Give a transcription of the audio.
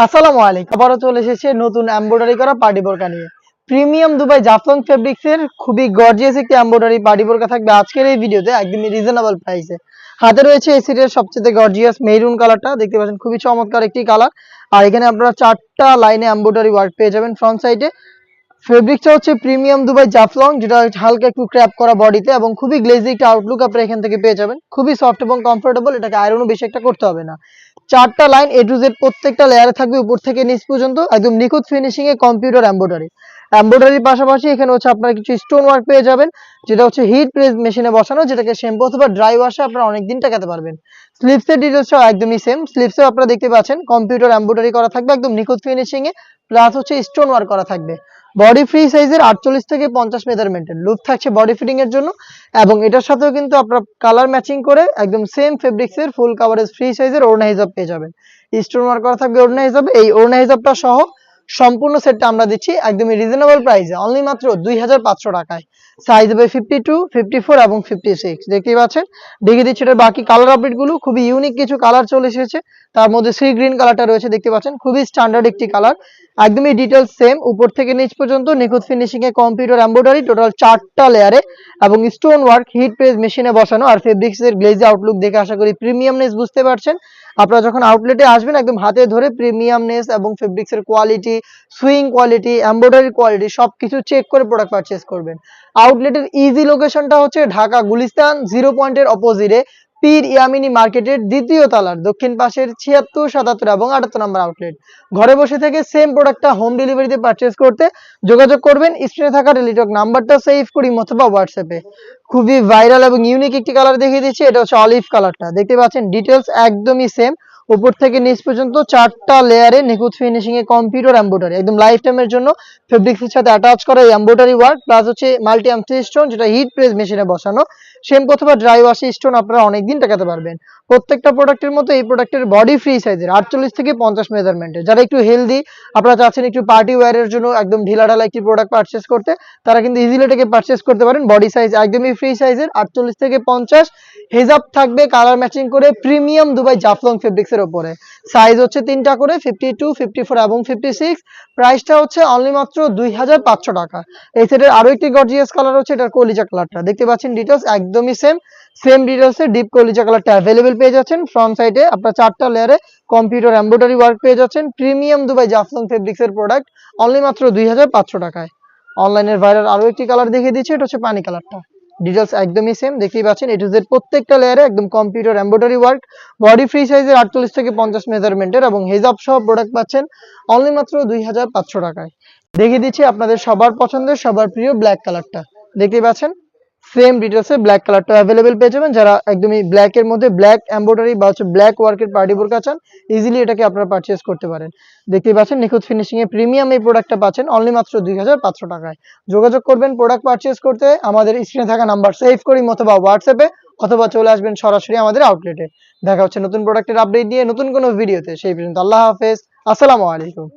আসসালামু আলাইকুম। আবারও চলে এসেছে নতুন এমব্রয়ডারি করা পার্টি বোরকা নিয়ে। প্রিমিয়াম দুবাই জাফলং ফেব্রিক্স এর খুবই গর্জিয়াস একটি এমব্রয়ডারি পার্টি বোরকা থাকবে আজকের এই ভিডিওতে একদমই রিজনেবল প্রাইসে। হাতে রয়েছে এই সিটের সবচেয়ে গর্জিয়াস মেরুন কালারটা, দেখতে পাচ্ছেন খুবই চমৎকার একটি কালার। আর এখানে আপনারা 4টা লাইনে এমব্রয়ডারি ওয়ার্ক পেয়ে যাবেন ফ্রন্ট সাইডে। ফেব্রিকটা হচ্ছে প্রিমিয়াম দুবাই জাফলং, যেটা হালকা একটু ক্র্যাপ করা বডিতে এবং খুবই গ্লেজি একটা আউটলুক আপনারা এখান থেকে পেয়ে যাবেন। খুবই সফট এবং কমফোর্টেবল, এটাকে আয়রনও বেশি একটা করতে হবে না। 4টা লাইন এ টু জেড প্রত্যেকটা লেয়ারে থাকবে উপর থেকে নিচ পর্যন্ত একদম নিখুঁত ফিনিশিং এ কম্পিউটার এমব্রয়ডারি। এমব্রয়ডারির পাশাপাশি এখানে হচ্ছে আপনারা কিছু স্টোন ওয়ার্ক পেয়ে যাবেন, যেটা হচ্ছে হিট প্রেস মেশিনে বসানো, যেটাকে শ্যাম্পু অথবা ড্রাই ওয়াশে আপনারা অনেকদিন টাকাতে পারবেন। স্লিভসের ডিটেলসটাও একদমই সেম। স্লিভসেও আপনারা দেখতে পাচ্ছেন কম্পিউটার এমব্রয়ডারি করা থাকবে একদম নিখুঁত ফিনিশিং এ, প্লাস হচ্ছে স্টোন ওয়ার্ক করা থাকবে। বডি ফ্রি সাইজের 48 থেকে 50 মেজারমেন্টের লুপ থাকছে বডি ফিটিং এর জন্য, এবং এটার সাথেও কিন্তু আপনারা কালার ম্যাচিং করে একদম সেম ফেব্রিক্স এর ফুল কভারেজ ফ্রি সাইজের ওড়না হিজাব পেয়ে যাবেন। স্টোন ওয়ার্ক করা থাকবে ওড়না হিসাবে। এই ওড়না হিসাবটা সহ সম্পূর্ণ সেটটা আমরা দিচ্ছি একদমই রিজনেবল প্রাইসে, অনলি মাত্র 2500 টাকায়। সাইজ হবে 52, 54 এবং 56। দেখতেই পাচ্ছেন। দেখিয়ে দিচ্ছি এটার বাকি কালার আপডেট গুলো। খুবই ইউনিক কিছু কালার চলে এসেছে, তার মধ্যে সি গ্রিন কালারটা রয়েছে, দেখতে পাচ্ছেন খুবই স্ট্যান্ডার্ড একটি কালার। একদমই ডিটেলস সেম, উপর থেকে নিচ পর্যন্ত নিখুঁত finishing a computer embroidery total 4টা লেয়ারে এবং স্টোন ওয়ার্ক হিট প্রেস মেশিনে বসানো। আর ফেব্রিক্স এর গ্লেজি আউটলুক দেখে আশা করি প্রিমিয়ামনেস বুঝতে পারছেন। আপনারা যখন আউটলেটে আসবেন একদম হাতে ধরে প্রিমিয়ামনেস এবং ফেব্রিক্স এর quality, swing quality, embroidery quality সবকিছু চেক করে প্রোডাক্ট পারচেজ করবেন। আউটলেটের ইজি লোকেশনটা হচ্ছে ঢাকা গুলিস্তান 0 পয়েন্টের অপোজিটে পীর ইয়ামিনী মার্কেটের দ্বিতীয় তলার দক্ষিণ পাশের 76, 77 এবং 78 নম্বর আউটলেট। ঘরে বসে থেকে সেম প্রোডাক্টটা হোম ডেলিভারিতে পারচেজ করতে যোগাযোগ করবেন স্ক্রিনে থাকা টেলিটক নাম্বারটা সেভ করি অথবা হোয়াটসঅ্যাপে। খুবই ভাইরাল এবং ইউনিক একটি কালার দেখিয়ে দিচ্ছি, এটা হচ্ছে অলিভ কালারটা। দেখতে পাচ্ছেন ডিটেলস একদমই সেম, উপর থেকে নিচ পর্যন্ত 4টা লেয়ারে নিখুঁত ফিনিশিং এ কম্পিউটার এমব্রয়ডারি একদম লাইফ টাইমের জন্য ফেব্রিক্স এর সাথে অ্যাটাচ করা এই এমব্রয়ডারি ওয়ার্ক, প্লাস হচ্ছে মাল্টি এমসি স্টোন, যেটা হিট প্রেস মেশিনে বসানো। শ্যাম্পু অথবা ড্রাই ওয়াশে স্টোন আপনারা অনেকদিন টাকাতে পারবেন। প্রত্যেকটা প্রোডাক্টের মতো এই প্রোডাক্টের বডি ফ্রি সাইজের 48 থেকে 50 মেজারমেন্টের। যারা একটু হেলদি, আপনারা চাচ্ছেন একটু পার্টি ওয়্যারের জন্য একদম ঢিলাঢালা একটি প্রোডাক্ট পারচেজ করতে, তারা কিন্তু ইজিলি এটাকে পারচেজ করতে পারেন। বডি সাইজ একদমই ফ্রি সাইজের 48 থেকে 50। হিজাব থাকবে কালার ম্যাচিং করে প্রিমিয়াম দুবাই জাফলং ফেব্রিক্স এর উপরে। সাইজ হচ্ছে 3টা করে 52, 54 এবং 56। প্রাইসটা হচ্ছে অনলি মাত্র 2500 টাকা। এই সেটের আরো একটি গর্জিয়াস কালার হচ্ছে এটার কলিজা কালারটা। দেখতে পাচ্ছেন ডিটেলস একদমই সেম। সেম ডিটেলসে ডিপ কলিজা কালারটা অ্যাভেলেবেল পেয়ে যাচ্ছেন। ফ্রন্ট সাইডে আপনার 4টা লেয়ারে কম্পিউটার এমব্রয়ডারি ওয়ার্ক পেয়ে যাচ্ছেন। প্রিমিয়াম দুবাই জাফলং ফেব্রিক্স এর প্রোডাক্ট অনলি মাত্র 2500 টাকায়। অনলাইনের ভাইরাল আরো একটি কালার দেখিয়ে দিচ্ছি, এটা হচ্ছে পানি কালারটা। ডিটেলস একদমই সেম, দেখতেই পাচ্ছেন এ টু জেড প্রত্যেকটা লেয়ারে একদম computer embroidery work, body free সাইজের 48 থেকে 50 মেজারমেন্টের এবং হিজাব সহ প্রোডাক্ট পাচ্ছেন অনলি মাত্র 2500 টাকায়। দেখিয়ে দিচ্ছি আপনাদের সবার পছন্দের সবার প্রিয় ব্ল্যাক কালারটা। দেখতেই পাচ্ছেন সেম ডিটেলসে ব্ল্যাক কালারটা অ্যাভেলেবেল পেয়ে যাবেন। যারা একদমই ব্ল্যাক এর মধ্যে ব্ল্যাক এমব্রয়ডারি বা হচ্ছে ব্ল্যাক ওয়ার্কের পার্টি বোরকা চান, ইজিলি এটাকে আপনারা পারচেজ করতে পারেন। দেখতেই পাচ্ছেন নিখুঁত ফিনিশিং এ প্রিমিয়াম এই প্রোডাক্টটা পাচ্ছেন অনলি মাত্র 2500 টাকায়। যোগাযোগ করবেন প্রোডাক্ট পারচেজ করতে আমাদের স্ক্রিনে থাকা নাম্বার সেভ করি অথবা হোয়াটসঅ্যাপে, অথবা চলে আসবেন সরাসরি আমাদের আউটলেটে। দেখা হচ্ছে নতুন প্রোডাক্টের আপডেট নিয়ে নতুন কোনো ভিডিওতে। সেই পর্যন্ত আল্লাহ হাফেজ, আসসালামু আলাইকুম।